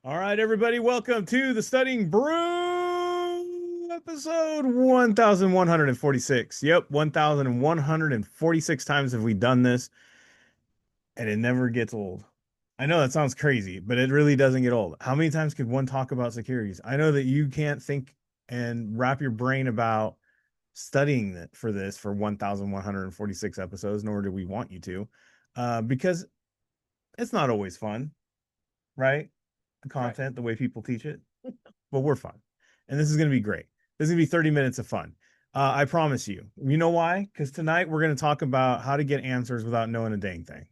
All right, everybody, welcome to the Studying Brew episode 1146. Yep, 1146 times have we done this, and it never gets old. I know that sounds crazy, but it really doesn't get old. How many times could one talk about securities? I know that you can't think and wrap your brain about studying that for this for 1146 episodes, nor do we want you to, because it's not always fun, right? The Right. content, the way people teach it, but we're fun. And this is going to be great. This is going to be 30 minutes of fun. I promise you. You know why? Because tonight we're going to talk about how to get answers without knowing a dang thing.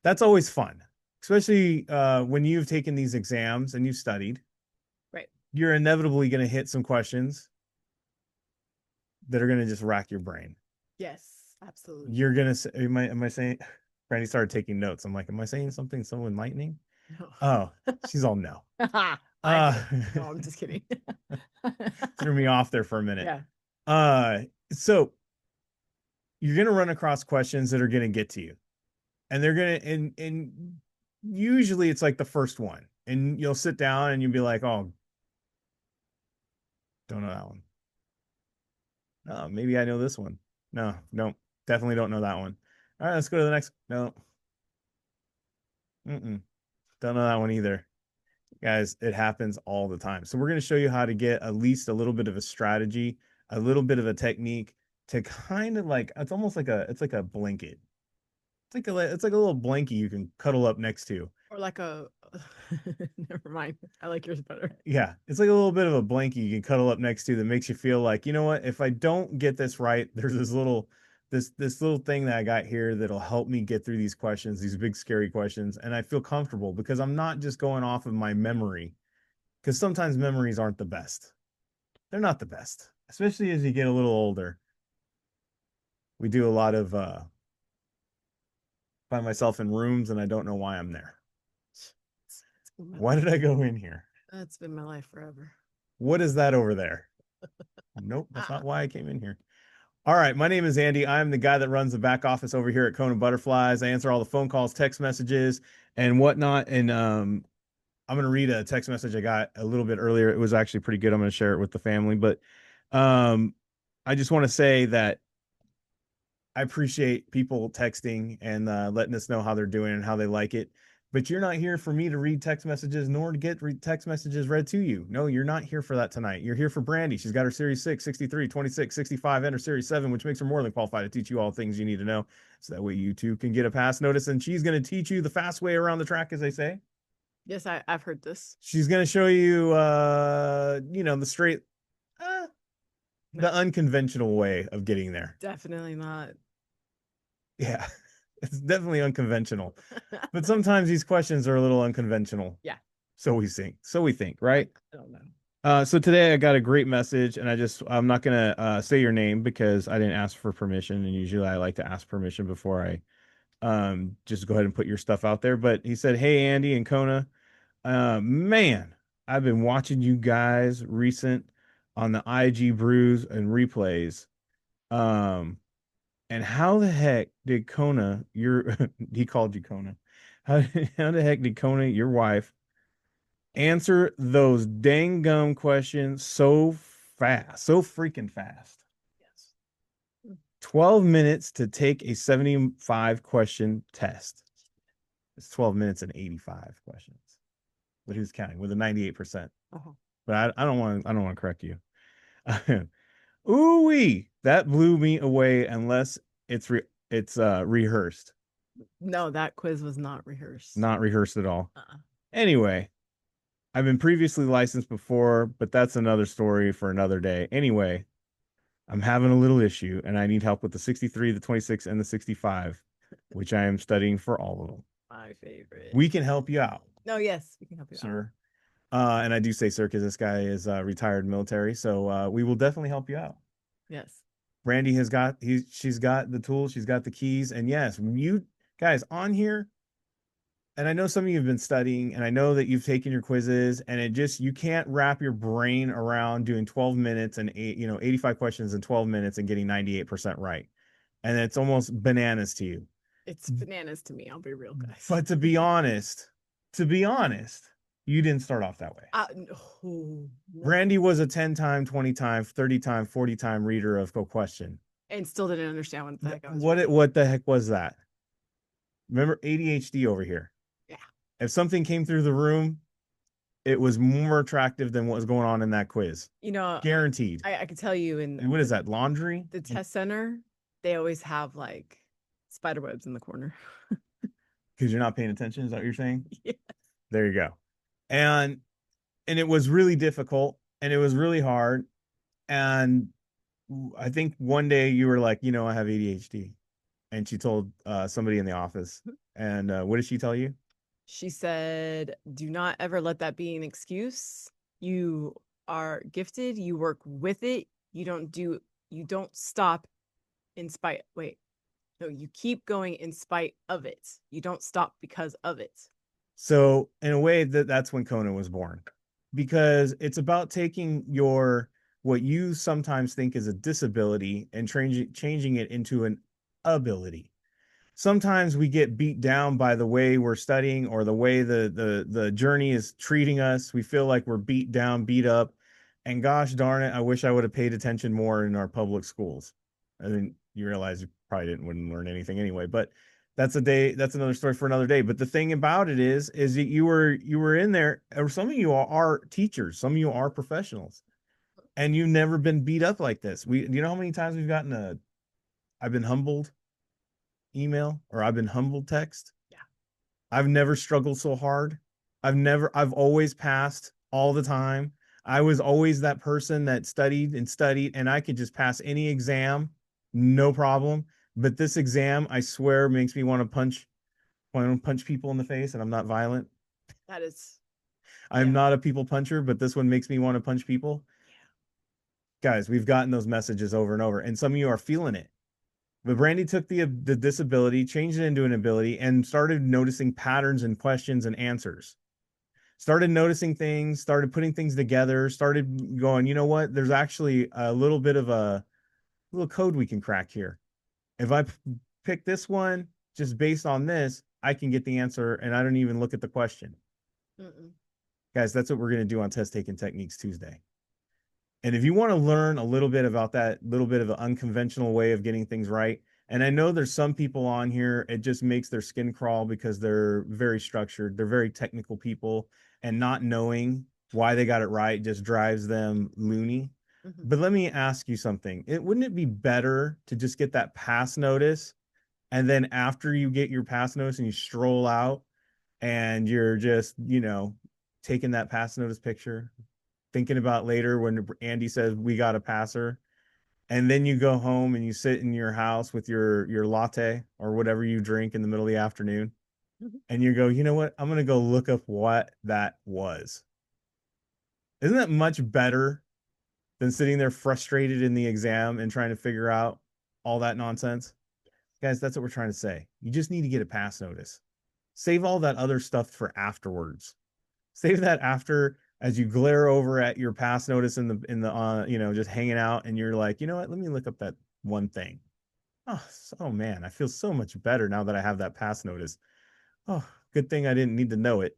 That's always fun, especially when you've taken these exams and you've studied. Right. You're inevitably going to hit some questions that are going to just rack your brain. Yes, absolutely. You're going to say, am I saying, Brandy started taking notes. I'm like, am I saying something so enlightening? No. Oh, she's all no. I Uh, heard. No, I'm just kidding. threw me off there for a minute. Yeah. Uh, so you're gonna run across questions that are gonna get to you, and they're gonna and usually it's like the first one, and you'll sit down and you'll be like, oh, don't know that one. Oh, maybe I know this one. No, no, definitely don't know that one. All right, let's go to the next. No, don't know that one either. Guys, it happens all the time. So we're going to show you how to get at least a little bit of a strategy, a little bit of a technique to kind of like it's like a blanket. It's like a little blanket you can cuddle up next to. Or like a never mind. I like yours better. Yeah, it's like a little bit of a blanket you can cuddle up next to that makes you feel like, you know what, if I don't get this right, there's this little thing that I got here that'll help me get through these questions, these big scary questions, and I feel comfortable because I'm not just going off of my memory because sometimes memories aren't the best. They're not the best, especially as you get a little older. We do a lot of find myself in rooms and I don't know why I'm there. It's been my Why life. did I go in here? That's been my life forever. What is that over there? Nope, that's not Ah, why I came in here. All right, my name is Andy. I'm the guy that runs the back office over here at KonaButterflyz. I answer all the phone calls, text messages, and whatnot. And I'm going to read a text message I got a little bit earlier. It was actually pretty good. I'm going to share it with the family. But um, I just want to say that I appreciate people texting and letting us know how they're doing and how they like it. But you're not here for me to read text messages nor to get text messages read to you. No, you're not here for that tonight. You're here for Brandy. She's got her Series 6, 63, 26, 65, and her Series 7, which makes her more than qualified to teach you all things you need to know. So that way you too can get a pass notice. And she's going to teach you the fast way around the track, as they say. yes, I've heard this. She's going to show you, the straight, No, the unconventional way of getting there. definitely not. Yeah, it's definitely unconventional. But sometimes these questions are a little unconventional. Yeah. So we think. So we think, right? I don't know. So today I got a great message, and I'm not gonna say your name because I didn't ask for permission, and usually I like to ask permission before I just go ahead and put your stuff out there. But he said, "Hey Andy and Kona, man, I've been watching you guys recent on the IG brews and replays. Um, and how the heck did Kona, your he called you Kona. How the heck did Kona, your wife, answer those dang gum questions so fast, so freaking fast? Yes. 12 minutes to take a 75 question test. It's 12 minutes and 85 questions. But who's counting with a 98%? Uh-huh. But I don't want to correct you. Ooh, that blew me away unless it's rehearsed. No, that quiz was not rehearsed. Not rehearsed at all. Uh-uh. Anyway, I've been previously licensed before, but that's another story for another day. Anyway, I'm having a little issue and I need help with the 63, the 26, and the 65, which I am studying for all of them. My favorite. We can help you out, No, yes, we can help you out. sir. And I do say sir because this guy is retired military, so we will definitely help you out. Yes. Brandy has got she's got the tools, she's got the keys, and yes, you guys on here, and I know some of you have been studying, and I know that you've taken your quizzes, and it just you can't wrap your brain around doing 12 minutes and 85 questions in 12 minutes and getting 98% right. And it's almost bananas to you. It's bananas to me. I'll be real, guys. But to be honest, You didn't start off that way. No, no. Brandy was a 10 time, 20 time, 30 time, 40 time reader of question. And still didn't understand what the heck I was What reading. what the heck was that? Remember ADHD over here. Yeah. If something came through the room, it was more attractive than what was going on in that quiz. You know, Guaranteed. I could tell you in And what is that? Laundry? the test center, they always have like spider webs in the corner. Because you're not paying attention. Is that what you're saying? Yeah. There you go. And it was really difficult and it was really hard. And I think one day you were like, I have ADHD. And she told somebody in the office. And what did she tell you? She said, do not ever let that be an excuse. You are gifted, you work with it, you don't stop in spite. Wait, no, you keep going in spite of it. You don't stop because of it. So in a way that's when Kona was born, because it's about taking your what you sometimes think is a disability and changing it into an ability. Sometimes we get beat down by the way we're studying or the way the journey is treating us. We feel like we're beat down, beat up, and gosh darn it, I wish I would have paid attention more in our public schools. I mean, you realize you probably wouldn't learn anything anyway, but that's another story for another day. But the thing about it is that you were in there, or some of you are teachers, some of you are professionals, and you've never been beat up like this. You know how many times we've gotten a I've been humbled email or I've been humbled text. Yeah. I've never struggled so hard. I've always passed all the time. I was always that person that studied and studied, and I could just pass any exam, no problem. But this exam, I swear, makes me want to punch people in the face, and I'm not violent. That is, I'm yeah. not a people puncher, but this one makes me want to punch people. Guys, we've gotten those messages over and over, and some of you are feeling it. But Brandy took the disability, changed it into an ability, and started noticing patterns and questions and answers. Started noticing things, started putting things together, started going, you know what? There's actually a little bit of a little code we can crack here. If I pick this one just based on this, I can get the answer and I don't even look at the question. Mm-mm. Guys, that's what we're going to do on Test Taking Techniques Tuesday. And if you want to learn a little bit about that little bit of an unconventional way of getting things right, and I know there's some people on here, it just makes their skin crawl because they're very structured, they're very technical people, and not knowing why they got it right just drives them loony. Mm-hmm. But let me ask you something. Wouldn't it be better to just get that pass notice, and then after you get your pass notice and you stroll out and you're just, taking that pass notice picture, thinking about later when Andy says we got a passer, and then you go home and you sit in your house with your latte or whatever you drink in the middle of the afternoon, Mm-hmm. and you go, you know what? I'm gonna go look up what that was. Isn't that much better than sitting there frustrated in the exam and trying to figure out all that nonsense? Guys, that's what we're trying to say. You just need to get a pass notice. Save all that other stuff for afterwards. Save that after as you glare over at your pass notice in the just hanging out and you're like, you know what, let me look up that one thing. Oh man, I feel so much better now that I have that pass notice. Oh, good thing I didn't need to know it,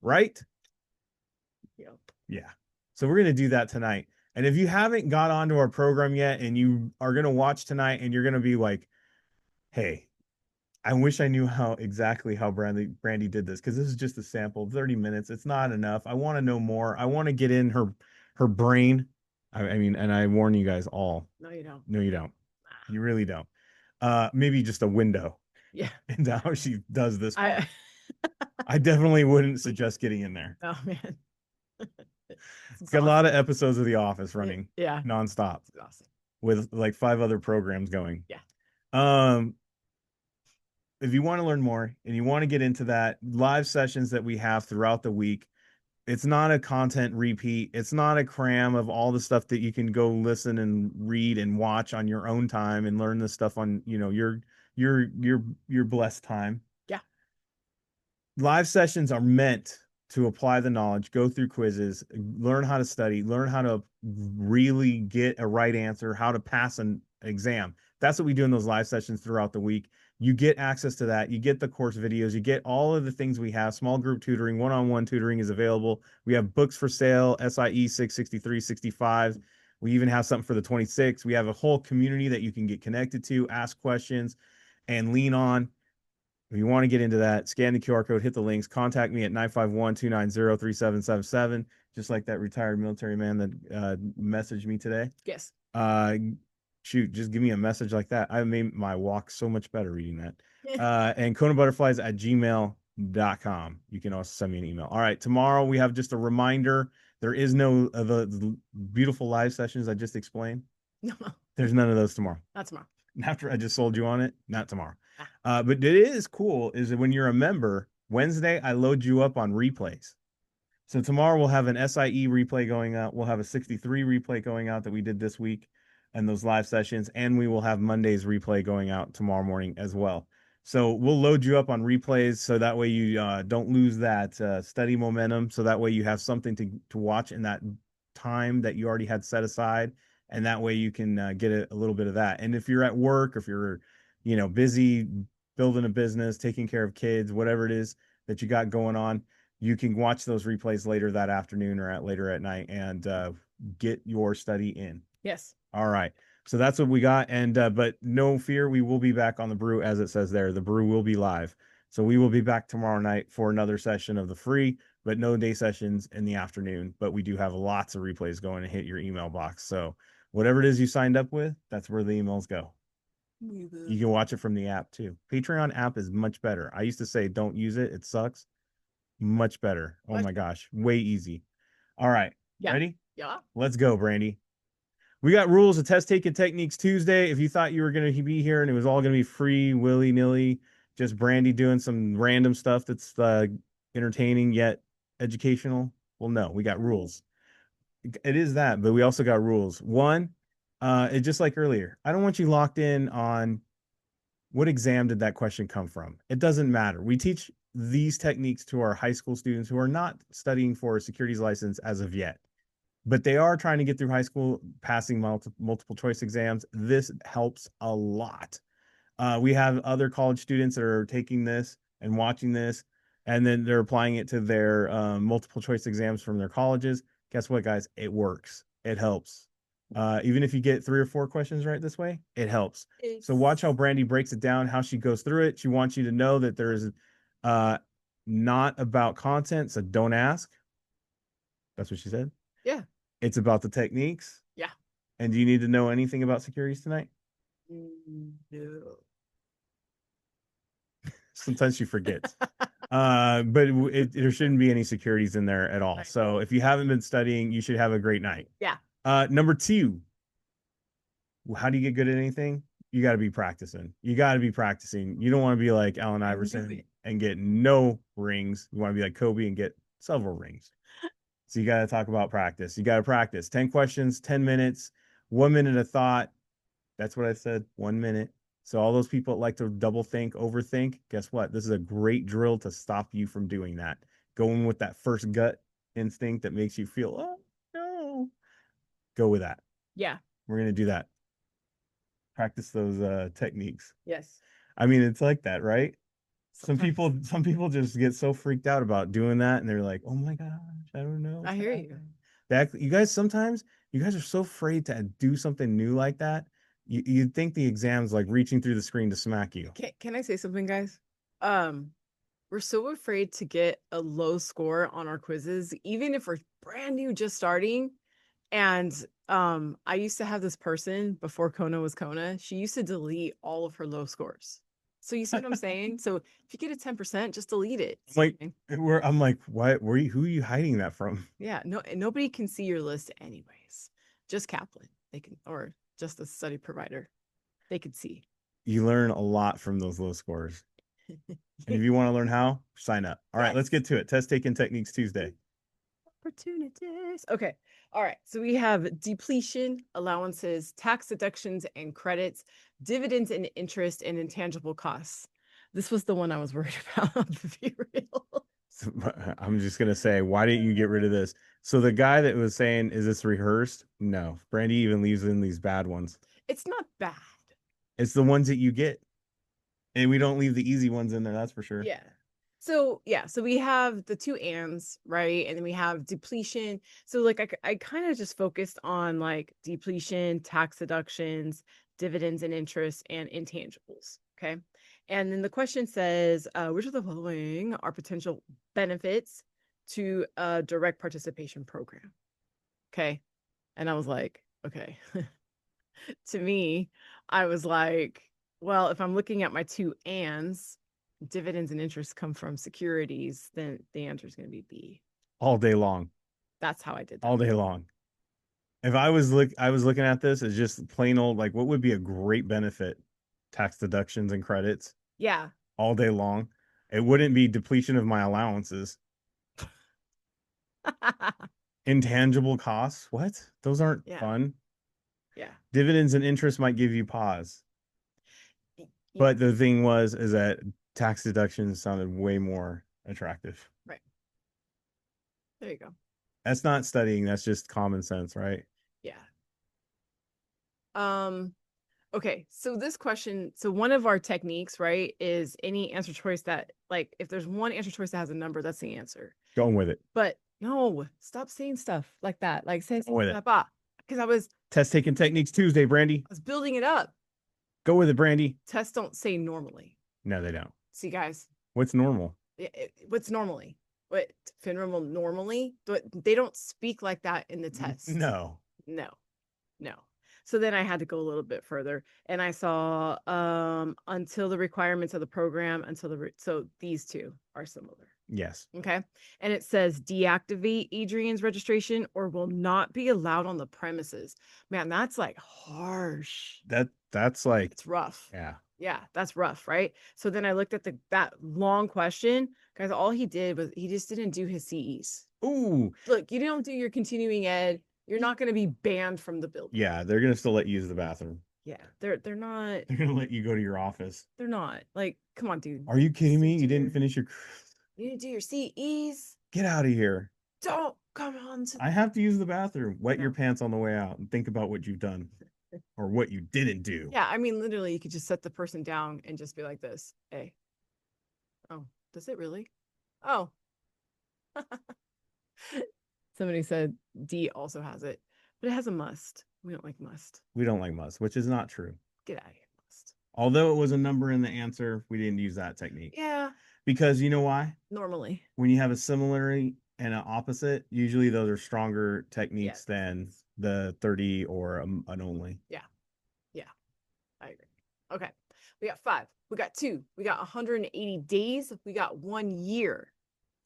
right? Yep. Yeah. So we're going to do that tonight. And if you haven't got onto our program yet and you are going to watch tonight and you're going to be like, hey, I wish I knew exactly how Brandy did this, because this is just a sample, 30 minutes. It's not enough. I want to know more. I want to get in her brain. I mean, and I warn you guys all. No, you don't. No, you don't. You really don't. Maybe just a window Yeah. into how she does this part. I I definitely wouldn't suggest getting in there. oh man. It's got a lot of episodes of The Office running Yeah. nonstop It's awesome. with like 5 other programs going. Yeah. If you want to learn more and you want to get into that, live sessions that we have throughout the week, it's not a content repeat. It's not a cram of all the stuff that you can go listen and read and watch on your own time and learn this stuff on, your blessed time. Yeah. Live sessions are meant to apply the knowledge, go through quizzes, learn how to study, learn how to really get a right answer, how to pass an exam. That's what we do in those live sessions throughout the week. You get access to that. You get the course videos. You get all of the things we have. Small group tutoring, one-on-one tutoring is available. We have books for sale, SIE 663, 65. We even have something for the 26. We have a whole community that you can get connected to, ask questions, and lean on. If you want to get into that, scan the QR code, hit the links, contact me at 951-290-3777, just like that retired military man that messaged me today. Yes. Shoot, just give me a message like that. I made my walk so much better reading that. And KonaButterflyz@gmail.com. You can also send me an email. All right, tomorrow we have just a reminder. There is no the beautiful live sessions I just explained. No, There's none of those tomorrow. not tomorrow. After I just sold you on it, not tomorrow. Ah. But it is cool is that when you're a member, Wednesday, I load you up on replays. So tomorrow we'll have an SIE replay going out. We'll have a 63 replay going out that we did this week and those live sessions. And we will have Monday's replay going out tomorrow morning as well. So we'll load you up on replays so that way you don't lose that study momentum. So that way you have something to watch in that time that you already had set aside. And that way you can get a little bit of that. And if you're at work, if you're, busy building a business, taking care of kids, whatever it is that you got going on, you can watch those replays later that afternoon or later at night and get your study in. Yes. All right. So that's what we got. And but no fear, we will be back on the brew as it says there. The brew will be live. So we will be back tomorrow night for another session of the free, but no day sessions in the afternoon. But we do have lots of replays going to hit your email box. So whatever it is you signed up with, that's where the emails go. You can watch it from the app too. Patreon app is much better. I used to say don't use it. It sucks. Much better. Oh my gosh. Way easy. All right. Yeah. Ready? Yeah. Let's go, Brandy. We got rules of test taking techniques Tuesday. If you thought you were going to be here and it was all going to be free, willy-nilly, just Brandy doing some random stuff that's entertaining yet educational, well, no, we got rules. It is that, but we also got rules. One, it's just like earlier. I don't want you locked in on what exam did that question come from. It doesn't matter. We teach these techniques to our high school students who are not studying for a securities license as of yet, but they are trying to get through high school, passing multiple choice exams. This helps a lot. We have other college students that are taking this and watching this, and then they're applying it to their multiple choice exams from their colleges. Guess what, guys? It works. It helps. Even if you get 3 or 4 questions right this way, it helps. So watch how Brandy breaks it down, how she goes through it. She wants you to know that there is not about content, so don't ask. That's what she said. Yeah. It's about the techniques. Yeah. And do you need to know anything about securities tonight? No. Sometimes she forgets. But there shouldn't be any securities in there at all. Right. So if you haven't been studying, you should have a great night. Yeah. Number 2, how do you get good at anything? You got to be practicing. You got to be practicing. You don't want to be like Allen Iverson and get no rings. You want to be like Kobe and get several rings. So you got to talk about practice. You got to practice. 10 questions, 10 minutes, 1 minute of thought. That's what I said, 1 minute. So all those people that like to double think, overthink, guess what? This is a great drill to stop you from doing that. Going with that first gut instinct that makes you feel, oh, no. Go with that. Yeah. We're going to do that. Practice those techniques. Yes. I mean, it's like that, right? Sometimes. Some people just get so freaked out about doing that and they're like, oh my gosh, I don't know. I hear you. You guys, sometimes you guys are so afraid to do something new like that. You'd think the exam's like reaching through the screen to smack you. Can I say something, guys? We're so afraid to get a low score on our quizzes, even if we're brand new, just starting. And I used to have this person before Kona was Kona. She used to delete all of her low scores. So you see what I'm saying? So if you get a 10%, just delete it. I'm like, what? Who are you hiding that from? Yeah, no, nobody can see your list anyways. Just Kaplan, they can, or just the study provider, they could see. You learn a lot from those low scores. And if you want to learn how, sign up. All right, let's get to it. Test taking techniques Tuesday. Opportunities. Okay. All right. So we have depletion, allowances, tax deductions and credits, dividends and interest, and intangible costs. This was the one I was worried about, to be real. So, I'm just going to say, why didn't you get rid of this? So the guy that was saying, is this rehearsed? No. Brandy even leaves in these bad ones. It's not bad. It's the ones that you get. And we don't leave the easy ones in there, that's for sure. Yeah. So yeah, so we have the two ands, right? And then we have depletion. So like I kind of just focused on like depletion, tax deductions, dividends and interest, and intangibles. Okay. And then the question says, which of the following are potential benefits to a direct participation program? Okay. And I was like, okay. To me, I was like, well, if I'm looking at my two ands, dividends and interest come from securities, then the answer is going to be B. All day long. That's how I did that. All day long. If I was looking at this as just plain old, like what would be a great benefit? Tax deductions and credits Yeah. all day long. It wouldn't be depletion of my allowances. Intangible costs. What? Those aren't Yeah. fun. Yeah. Dividends and interest might give you pause. Yeah. But the thing was, is that tax deductions sounded way more attractive. Right. There you go. That's not studying, that's just common sense, right? Yeah. Okay, so this question, so one of our techniques, right, is any answer choice that, like, if there's one answer choice that has a number, that's the answer. Going with it. But no, stop saying stuff like that. Like, say, Go with it. because I was Test taking techniques Tuesday, Brandy. building it up. Go with it, Brandy. Tests don't say normally. No, they don't. See, guys, What's normal? what's normally? What FINRA will normally? They don't speak like that in the test. No. No, no. So then I had to go a little bit further, and I saw until the requirements of the program until so these two are similar. Yes. Okay. And it says deactivate Adrian's registration or will not be allowed on the premises. Man, that's like harsh. That's like It's rough. yeah. Yeah, that's rough, right? So then I looked at that long question. Guys, all he did was he just didn't do his CEs. Ooh. Look, you don't do your continuing ed, you're not going to be banned from the building. Yeah, they're gonna still let you use the bathroom. Yeah, they're not. They're gonna let you go to your office. They're not. Like, come on, dude. Are you kidding me? You Stick to didn't finish your You didn't do your CEs. Get out of here. Don't come on to I have to use the bathroom. Wet your No. pants on the way out and think about what you've done or what you didn't do. Yeah, I mean, literally, you could just set the person down and just be like this. Hey. Oh, does it really? Oh. Somebody said D also has it, but it has a must. We don't like must. We don't like must, which is not true. Get out of here, must. Although it was a number in the answer, we didn't use that technique. Yeah, Because you know why? normally. When you have a similarity and an opposite, usually those are stronger techniques Yeah. than the 30 or an only. Yeah. Yeah. I agree. Okay. We got 5. We got 2. We got 180 days. We got 1 year.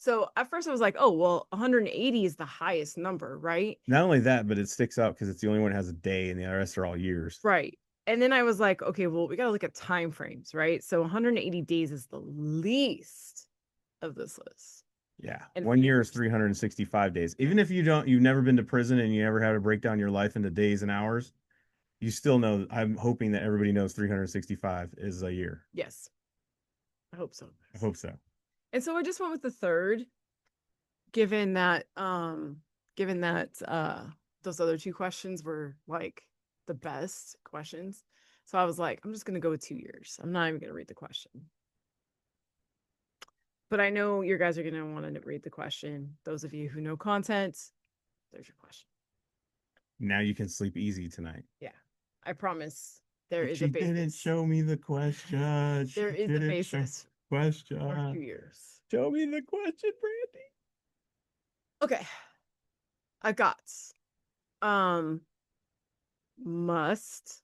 So at first I was like, oh, well, 180 is the highest number, right? Not only that, but it sticks out because it's the only one that has a day and the rest are all years. Right. And then I was like, okay, well, we got to look at time frames, right? So 180 days is the least of this list. Yeah. And 1 year is 365 days. Even if you've never been to prison and you never had to break down your life into days and hours, you still know. I'm hoping that everybody knows 365 is a year. Yes. I hope so. I hope so. And so I just went with the third, given that those other 2 questions were like the best questions. So I was like, I'm just gonna go with 2 years. I'm not even gonna read the question. But I know you guys are gonna want to read the question. Those of you who know content, there's your question. Now you can sleep easy tonight. Yeah, I promise there But is she a basis. didn't show me the question. There is a basis question. for 2 years. Show me the question, Brandy. Okay. I got must,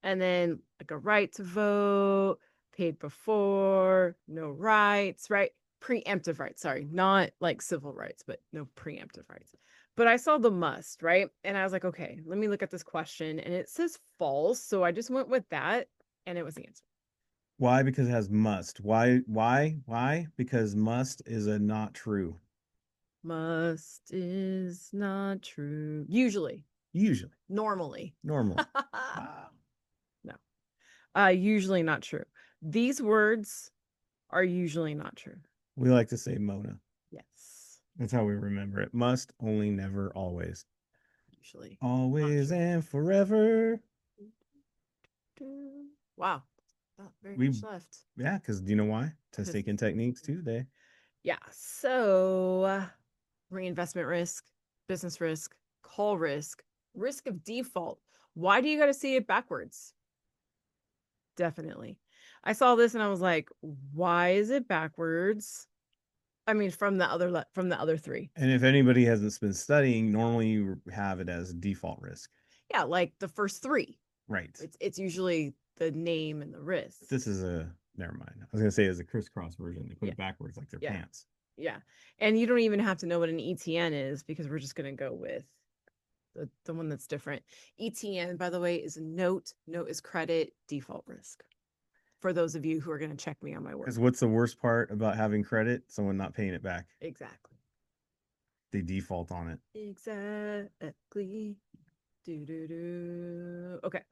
and then like a right to vote, paid before, no rights, right? Preemptive rights, sorry, not like civil rights, but no preemptive rights. But I saw the must, right? And I was like, okay, let me look at this question. And it says false. So I just went with that, and it was the answer. Why? Because it has must. Why? Because must is a not true. Must is not true. Usually. Usually. Normally. Normal. Wow. No. Usually not true. These words are usually not true. We like to say Mona. Yes. That's how we remember it. Must, only, never, always. Usually. Always and forever. Wow. Not very We much left. Yeah, because do you know why? Test 'Cause- taking techniques Tuesday. yeah. So reinvestment risk, business risk, call risk, risk of default. Why do you got to see it backwards? Definitely. I saw this and I was like, why is it backwards? I mean, from the other three. And if anybody hasn't been studying, normally you have it as default risk. Yeah, like the first three. Right. It's usually the name and the risk. This is a never mind. I was gonna say as a crisscross version. They put Yeah. it backwards like their Yeah. pants. Yeah. And you don't even have to know what an ETN is because we're just going to go with the one that's different. ETN, by the way, is a note. Note is credit, default risk. For those of you who are going to check me on my work. Because what's the worst part about having credit? Someone not paying it back. Exactly. They default on it. Exactly. Do do do. Okay.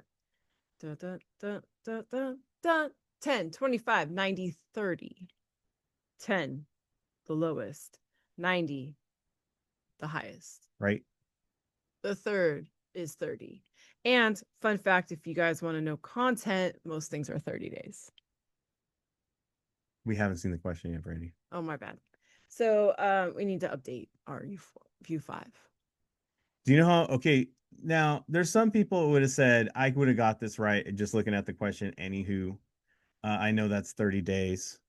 Da, da, da, da, da, da. 10, 25, 90, 30. 10, the lowest. 90, the highest. Right. The third is 30. And fun fact, if you guys want to know content, most things are 30 days. We haven't seen the question yet, Brandy. Oh, my bad. So we need to update our view 5. Do you know how? Okay, now there's some people who would have said I would have got this right just looking at the question. Anywho, I know that's 30 days.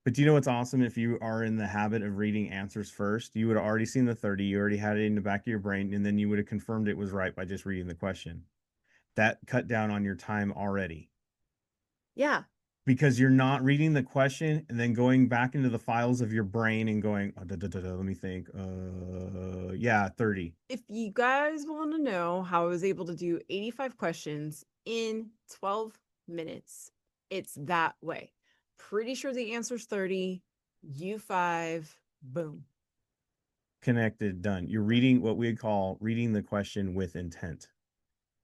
But do you know what's awesome? If you are in the habit of reading answers first, you would have already seen the 30. You already had it in the back of your brain, and then you would have confirmed it was right by just reading the question. That cut down on your time already Yeah. because you're not reading the question and then going back into the files of your brain and going, oh, let me think. Yeah, 30. If you guys want to know how I was able to do 85 questions in 12 minutes, it's that way. Pretty sure the answer's 30, U5, boom. Connected, done. You're reading what we call reading the question with intent.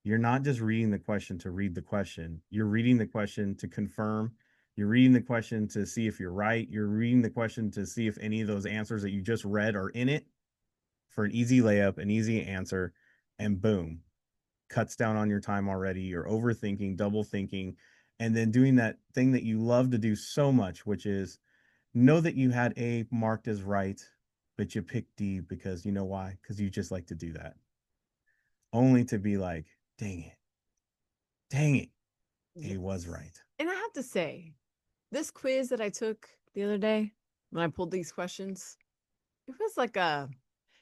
You're not just reading the question to read the question. You're reading the question to confirm. You're reading the question to see if you're right. You're reading the question to see if any of those answers that you just read are in it for an easy layup, an easy answer, and boom, cuts down on your time already. You're overthinking, double thinking, and then doing that thing that you love to do so much, which is know that you had A marked as right, but you picked D because you know why? Because you just like to do that. Only to be like, dang it, dang it, A was Yes. right. And I have to say, this quiz that I took the other day when I pulled these questions, it was like a,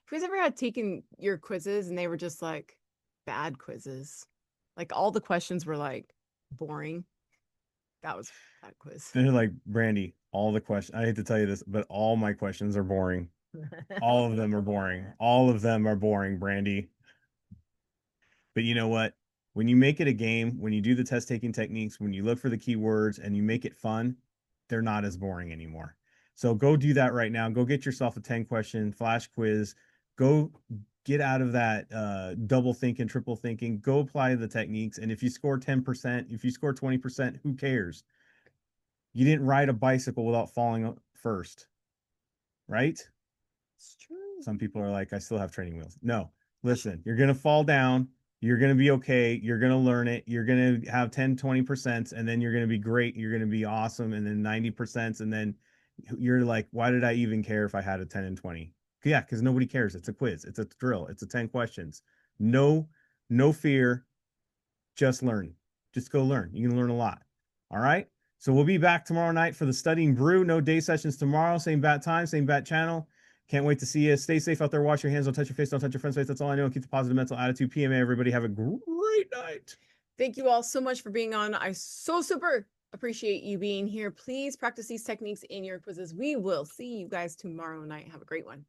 if you guys ever had taken your quizzes and they were just like bad quizzes, like all the questions were like boring. That was that quiz. They're like, Brandy, all the questions, I hate to tell you this, but all my questions are boring. All of them are boring. All of them are boring, Brandy. But you know what? When you make it a game, when you do the test taking techniques, when you look for the keywords and you make it fun, they're not as boring anymore. So go do that right now. Go get yourself a 10 question flash quiz. Go get out of that double thinking, triple thinking. Go apply the techniques. And if you score 10%, if you score 20%, who cares? You didn't ride a bicycle without falling first, right? It's true. Some people are like, I still have training wheels. No, listen, you're going to fall down. You're going to be okay. You're going to learn it. You're going to have 10, 20%, and then you're going to be great. You're going to be awesome. And then 90%. And then you're like, why did I even care if I had a 10 and 20? Yeah, because nobody cares. It's a quiz. It's a drill. It's a 10 questions. No, no fear. Just learn. Just go learn. You can learn a lot. All right. So we'll be back tomorrow night for the Studying Brew. No day sessions tomorrow. Same bat time, same bat channel. Can't wait to see you. Stay safe out there. Wash your hands. Don't touch your face. Don't touch your friend's face. That's all I know. And keep the positive mental attitude. PMA, everybody. Have a great night. Thank you all so much for being on. I so super appreciate you being here. Please practice these techniques in your quizzes. We will see you guys tomorrow night. Have a great one.